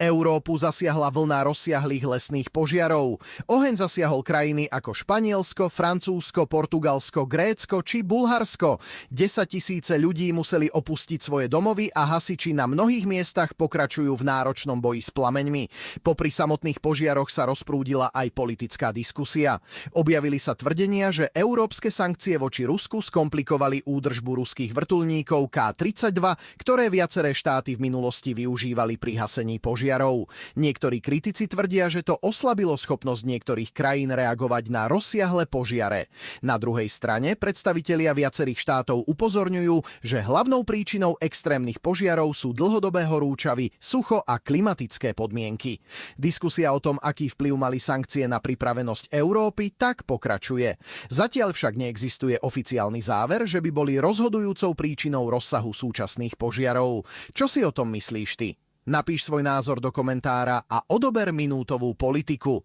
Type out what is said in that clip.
Európu zasiahla vlna rozsiahlých lesných požiarov. Oheň zasiahol krajiny ako Španielsko, Francúzsko, Portugalsko, Grécko či Bulharsko. 10 000 ľudí museli opustiť svoje domovy a hasiči na mnohých miestach pokračujú v náročnom boji s plameňmi. Popri samotných požiaroch sa rozprúdila aj politická diskusia. Objavili sa tvrdenia, že európske sankcie voči Rusku skomplikovali údržbu ruských vrtuľníkov K-32, ktoré viaceré štáty v minulosti využívali pri hasení požiarov. Niektorí kritici tvrdia, že to oslabilo schopnosť niektorých krajín reagovať na rozsiahle požiare. Na druhej strane predstavitelia viacerých štátov upozorňujú, že hlavnou príčinou extrémnych požiarov sú dlhodobé horúčavy, sucho a klimatické podmienky. Diskusia o tom, aký vplyv mali sankcie na pripravenosť Európy, tak pokračuje. Zatiaľ však neexistuje oficiálny záver, že by boli rozhodujúcou príčinou rozsahu súčasných požiarov. Čo si o tom myslíš ty? Napíš svoj názor do komentára a odober minútovú politiku.